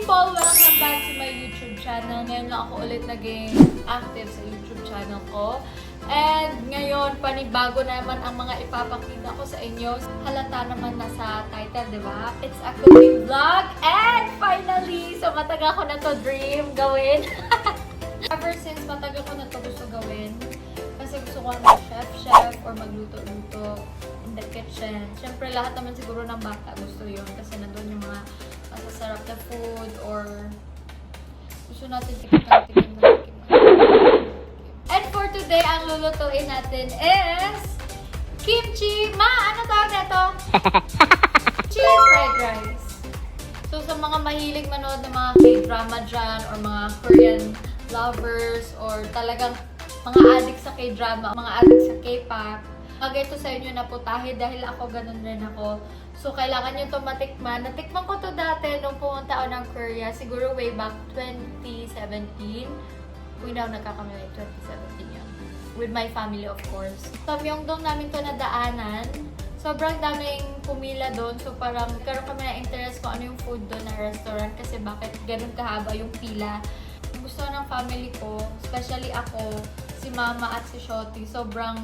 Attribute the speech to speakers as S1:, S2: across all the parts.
S1: people! Welcome back to my YouTube channel. Ngayon lang ako ulit naging active sa YouTube channel ko. And ngayon, panibago naman ang mga ipapakita ko sa inyo. Halata naman nasa title, di ba? It's a cooking vlog. And finally, so matagal ko na to dream gawin. Ever since matagal ko na to gusto gawin. Kasi gusto ko mag-chef or magluto-luto in the kitchen. Siyempre, lahat naman siguro ng bata gusto yun. Kasi nandun yung mga masasarap na food or gusto natin tikim. And for today, ang lulutuin natin is kimchi. Ano tawag na ito? Kimchi fried rice. So, sa mga mahilig manood ng mga K-drama dyan or mga Korean lovers or talagang mga addict sa K-drama, mga addict sa K-pop, ito sa inyo na putahe dahil ako ganun rin ako. So, kailangan nyo ito matikman. Natikman ko to dati nung pumunta ako ng Korea, siguro way back 2017. Kung hindi ako nagkakamali, 2017 yun. With my family, of course. Sa Myeongdong namin to nadaanan. Sobrang daming pumila doon. So, parang karoon kami na interest kung ano yung food doon na restaurant. Kasi bakit ganun kahaba yung pila. Gusto ng family ko, especially ako, si Mama at si Shoti, sobrang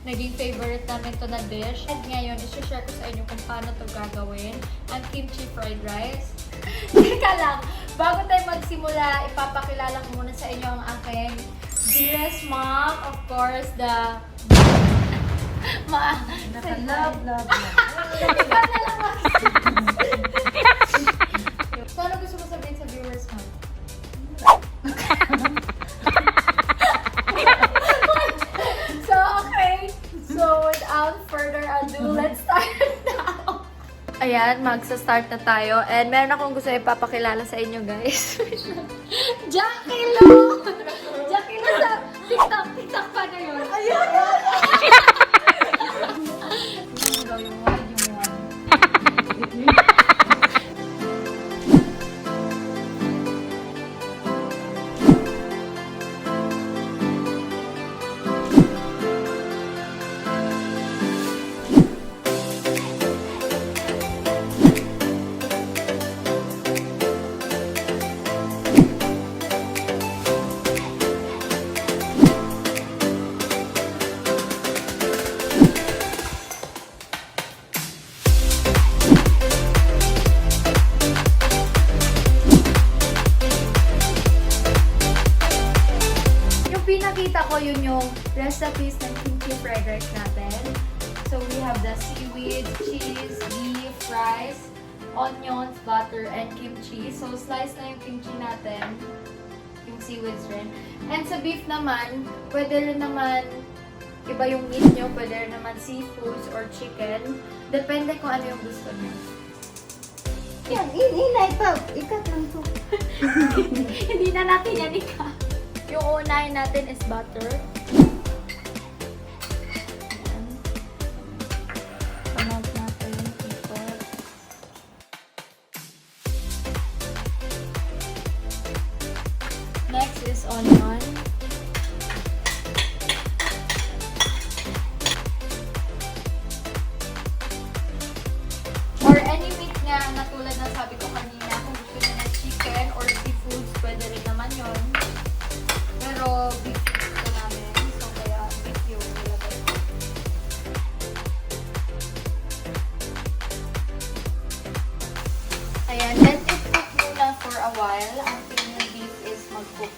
S1: naging favorite namin to na dish. And ngayon, isi-share ko sa inyo kung paano to gagawin. Ang kimchi fried rice. Teka lang, bago tayo magsimula, ipapakilala ko muna sa inyo ang aking dearest mom. Of course, the...
S2: Love.
S1: Ikaw na lang mag- So, ano gusto mo sabihin sa viewers mo? So, okay. So, without further ado, let's start now. Ayan, magsa-start na tayo. And meron akong gusto ipapakilala sa inyo, guys. Jackie Lo! Jackie Lo sa TikTok. TikTok pa na yun. Ayun! Yung wide, yung wide. Pinakita ko yun yung recipes ng kimchi fried rice natin. So, we have the seaweed, cheese, beef, rice, onions, butter, and kimchi. So, slice na yung kimchi natin. Yung seaweeds rin. And sa beef naman, pwede rin naman iba yung meat nyo. Pwede rin naman seafoods or chicken. Depende kung ano yung gusto nyo.
S2: Yan, inay pa. Ikat lang to.
S1: Hindi na natin yan ikat. Yung unahin natin is butter. Ayan. Pamag natin yung ikot. Next is onion. Or any meat nga na tulad ng sabi ko kanina, kung gusto nyo na chicken or seafoods, pwede rin naman yun. Pero beef ito namin, so kaya beef yung nilagay ko. Ayan, let it cook muna for a while until yung beef is mag-cook.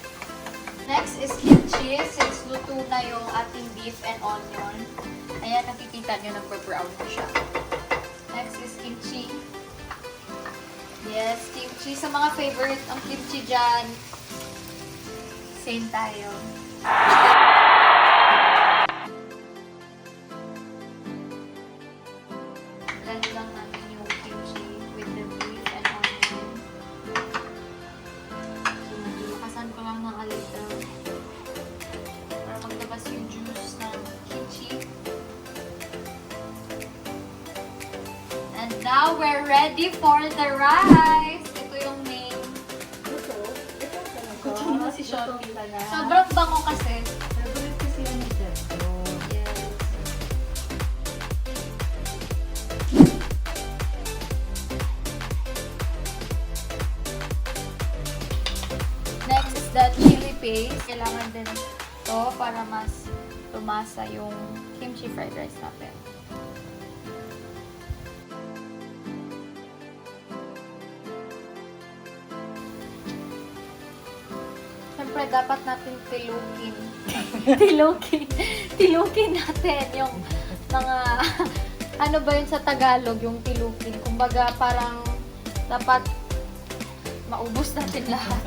S1: Next is kimchi, since luto na yung ating beef and onion. Ayan, nakikita nyo nag-brown na siya. Next is kimchi. Yes, kimchi. Sa mga favorite ang kimchi dyan, same tayo. Blend lang natin yung kimchi with the beef and onion. So, lakasan ko lang ng alita para maglabas yung juice ng kimchi. And now we're ready for the rice. Ito yung main. Si Shopee. Sobrang bango kasi.
S2: Favorite kasi yan ni Jeff.
S1: Yes. the chili paste. Kailangan din to para mas tumasa yung kimchi fried rice natin. Siyempre, dapat natin tilukin. Tilukin natin yung mga, ano ba yun sa Tagalog, yung tilukin. Kumbaga, parang dapat maubos natin lahat.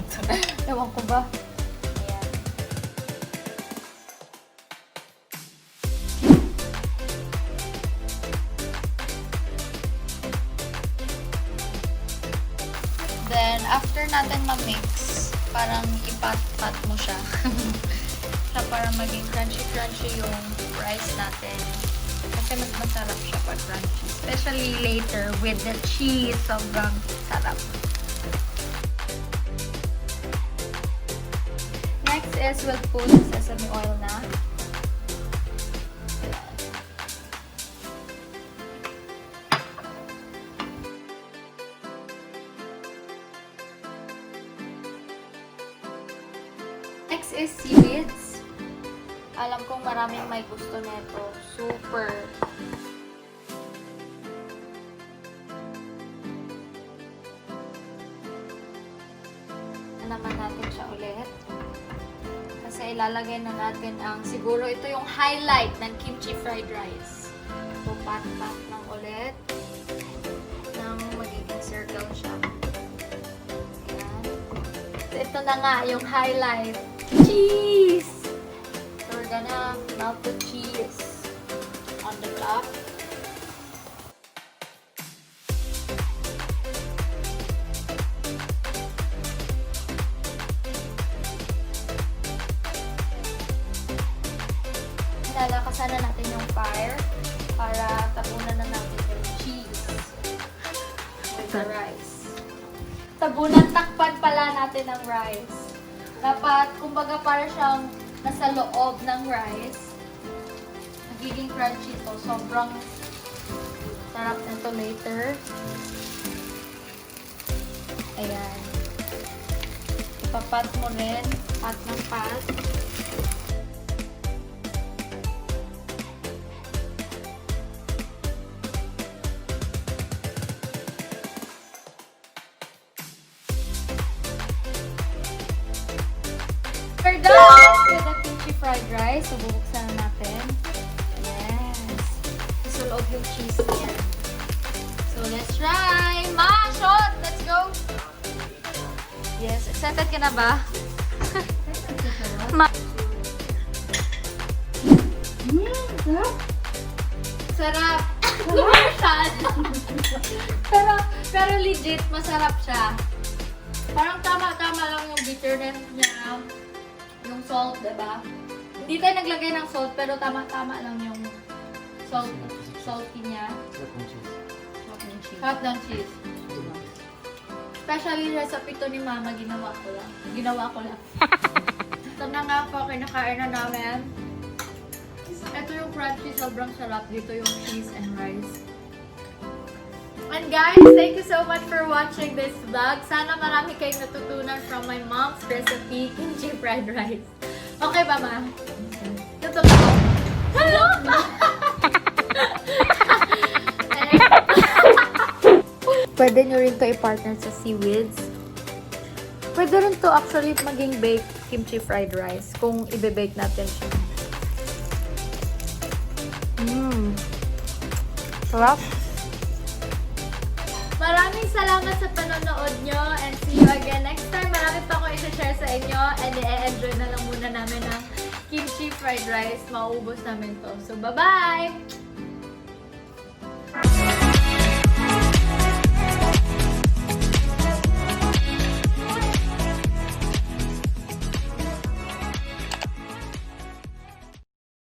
S1: Ewan ko ba? Ayan. Then, after natin ma-mix, parang ipat-pat mo siya. Para maging crunchy-crunchy yung rice natin. Kasi mas masarap siya pag crunchy. Especially later with the cheese. Sobrang sarap. Next is we'll put sesame oil na. Next is seaweeds. Alam kong maraming may gusto nito. Super. Naman natin siya ulit. Kasi ilalagay na natin ang, siguro ito yung highlight ng kimchi fried rice. So, pat-pat lang ulit. Nang magiging circle siya. Ayan. So, ito na nga yung highlight. Cheese! So, we're gonna melt the cheese on the top. Lalakasan na natin yung fire para tabunan na natin yung cheese with the rice. Tabunan, takpan pala natin ang rice. Dapat, kumbaga para siyang nasa loob ng rice. Nagiging crunchy to. Sobrang sarap nito later. Ayan. Ipapat mo rin. Pat ng pat. We're done with the kimchi fried rice. So, bubuksan na natin. Yes. Isulog yung cheese niya. So, let's try! Shot! Let's go! Yes. Excited ka na ba? Sarap! Commercial! pero legit, masarap siya. Parang tama-tama lang yung bitterness niya. Yung salt, diba? Hindi tayo naglagay ng salt, pero tama-tama lang yung salty niya. Hot ng cheese. Especially sa pito ni Mama, ginawa ko lang. Ito na nga po, kinakain na namin. Ito yung crunchy, sobrang sarap. Dito yung cheese and rice. And guys, thank you so much for watching this vlog. Sana marami kayong natutunan from my mom's recipe, kimchi fried rice. Okay ba, Ma? Totoo ba? Hello! Pwede nyo rin to i-partner sa seaweeds. Pwede rin to actually maging baked kimchi fried rice kung ibe-bake natin siya. Sarap. Maraming salamat sa panonood nyo and see you again next time. Marami pa akong i-share sa inyo and i-enjoy na lang muna namin ang kimchi fried rice. Mauubos namin to. So, bye-bye!